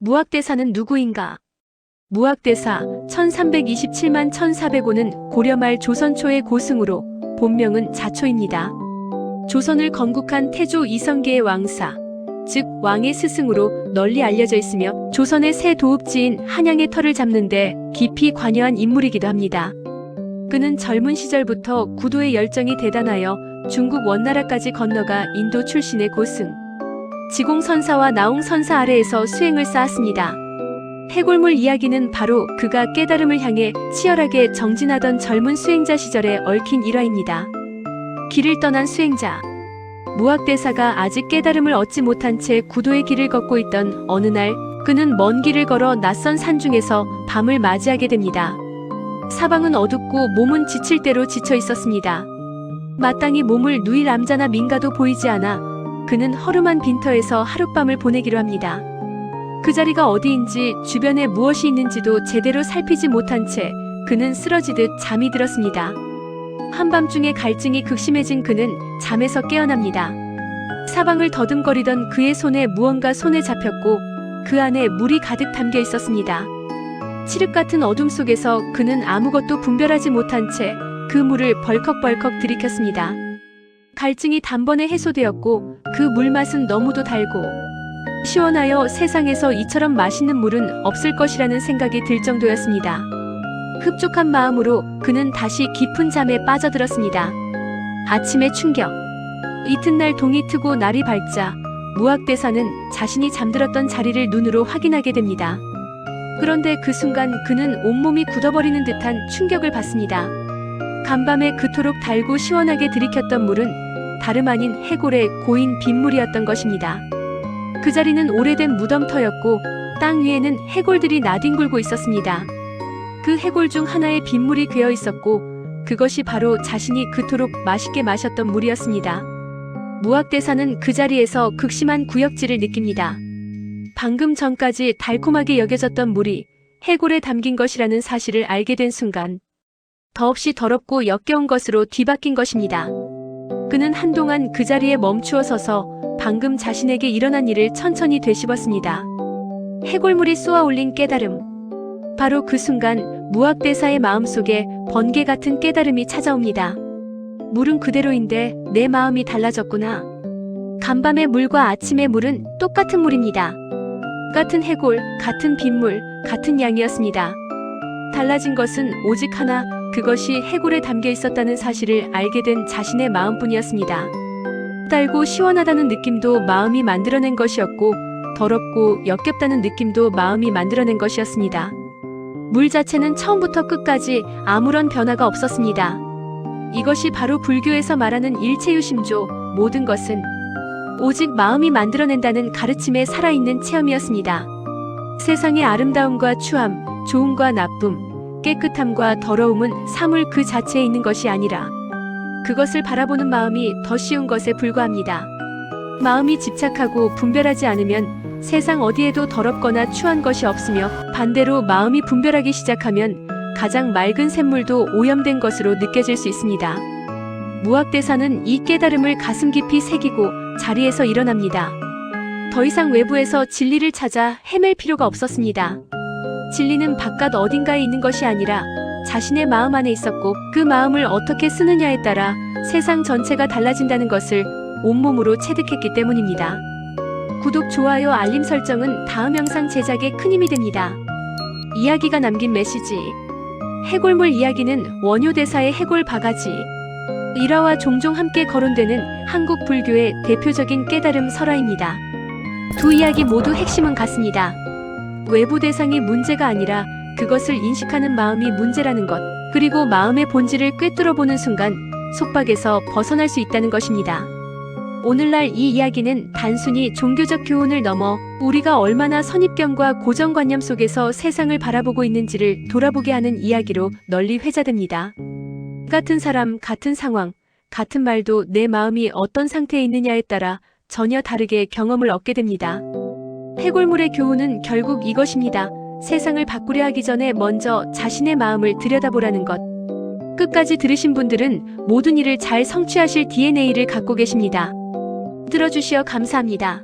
무학대사는 누구인가? 무학대사 1327만 1405는 고려말 조선 초의 고승으로 본명은 자초입니다. 조선을 건국한 태조 이성계의 왕사, 즉 왕의 스승으로 널리 알려져 있으며 조선의 새 도읍지인 한양의 터를 잡는데 깊이 관여한 인물이기도 합니다. 그는 젊은 시절부터 구도의 열정이 대단하여 중국 원나라까지 건너가 인도 출신의 고승, 지공선사와 나홍선사 아래에서 수행을 쌓았습니다. 해골물 이야기는 바로 그가 깨달음을 향해 치열하게 정진하던 젊은 수행자 시절에 얽힌 일화입니다. 길을 떠난 수행자. 무학대사가 아직 깨달음을 얻지 못한 채 구도의 길을 걷고 있던 어느 날, 그는 먼 길을 걸어 낯선 산중에서 밤을 맞이하게 됩니다. 사방은 어둡고 몸은 지칠 대로 지쳐 있었습니다. 마땅히 몸을 누일 남자나 민가도 보이지 않아 그는 허름한 빈터에서 하룻밤을 보내기로 합니다. 그 자리가 어디인지 주변에 무엇이 있는지도 제대로 살피지 못한 채 그는 쓰러지듯 잠이 들었습니다. 한밤중에 갈증이 극심해진 그는 잠에서 깨어납니다. 사방을 더듬거리던 그의 손에 무언가 손에 잡혔고 그 안에 물이 가득 담겨 있었습니다. 칠흑 같은 어둠 속에서 그는 아무것도 분별하지 못한 채 그 물을 벌컥벌컥 들이켰습니다. 갈증이 단번에 해소되었고 그 물맛은 너무도 달고 시원하여 세상에서 이처럼 맛있는 물은 없을 것이라는 생각이 들 정도였습니다. 흡족한 마음으로 그는 다시 깊은 잠에 빠져들었습니다. 아침의 충격. 이튿날 동이 트고 날이 밝자 무학대사는 자신이 잠들었던 자리를 눈으로 확인하게 됩니다. 그런데 그 순간 그는 온몸이 굳어버리는 듯한 충격을 받습니다. 간밤에 그토록 달고 시원하게 들이켰던 물은 다름 아닌 해골의 고인 빗물이었던 것입니다. 그 자리는 오래된 무덤터였고 땅 위에는 해골들이 나뒹굴고 있었습니다. 그 해골 중 하나에 빗물이 괴어 있었고 그것이 바로 자신이 그토록 맛있게 마셨던 물이었습니다. 무학대사는 그 자리에서 극심한 구역질을 느낍니다. 방금 전까지 달콤하게 여겨졌던 물이 해골에 담긴 것이라는 사실을 알게 된 순간 더없이 더럽고 역겨운 것으로 뒤바뀐 것입니다. 그는 한동안 그 자리에 멈추어 서서 방금 자신에게 일어난 일을 천천히 되씹었습니다. 해골물이 쏘아올린 깨달음. 바로 그 순간 무학대사의 마음속에 번개 같은 깨달음이 찾아옵니다. 물은 그대로인데 내 마음이 달라졌구나. 간밤의 물과 아침의 물은 똑같은 물입니다. 같은 해골, 같은 빗물, 같은 양이었습니다. 달라진 것은 오직 하나, 그것이 해골에 담겨 있었다는 사실을 알게 된 자신의 마음뿐이었습니다. 달고 시원하다는 느낌도 마음이 만들어낸 것이었고 더럽고 역겹다는 느낌도 마음이 만들어낸 것이었습니다. 물 자체는 처음부터 끝까지 아무런 변화가 없었습니다. 이것이 바로 불교에서 말하는 일체유심조, 모든 것은 오직 마음이 만들어낸다는 가르침의 살아있는 체험이었습니다. 세상의 아름다움과 추함, 좋음과 나쁨, 깨끗함과 더러움은 사물 그 자체에 있는 것이 아니라 그것을 바라보는 마음이 더 쉬운 것에 불과합니다. 마음이 집착하고 분별하지 않으면 세상 어디에도 더럽거나 추한 것이 없으며 반대로 마음이 분별하기 시작하면 가장 맑은 샘물도 오염된 것으로 느껴질 수 있습니다. 무학대사는 이 깨달음을 가슴 깊이 새기고 자리에서 일어납니다. 더 이상 외부에서 진리를 찾아 헤맬 필요가 없었습니다. 진리는 바깥 어딘가에 있는 것이 아니라 자신의 마음 안에 있었고 그 마음을 어떻게 쓰느냐에 따라 세상 전체가 달라진다는 것을 온몸으로 체득했기 때문입니다. 구독, 좋아요, 알림 설정은 다음 영상 제작에 큰 힘이 됩니다. 이야기가 남긴 메시지. 해골물 이야기는 원효대사의 해골 바가지 일화와 종종 함께 거론되는 한국 불교의 대표적인 깨달음 설화입니다. 두 이야기 모두 핵심은 같습니다. 외부 대상이 문제가 아니라 그것을 인식하는 마음이 문제라는 것, 그리고 마음의 본질을 꿰뚫어보는 순간 속박에서 벗어날 수 있다는 것입니다. 오늘날 이 이야기는 단순히 종교적 교훈을 넘어 우리가 얼마나 선입견과 고정관념 속에서 세상을 바라보고 있는지를 돌아보게 하는 이야기로 널리 회자됩니다. 같은 사람, 같은 상황, 같은 말도 내 마음이 어떤 상태에 있느냐에 따라 전혀 다르게 경험을 얻게 됩니다. 해골물의 교훈은 결국 이것입니다. 세상을 바꾸려 하기 전에 먼저 자신의 마음을 들여다보라는 것. 끝까지 들으신 분들은 모든 일을 잘 성취하실 DNA를 갖고 계십니다. 들어주시어 감사합니다.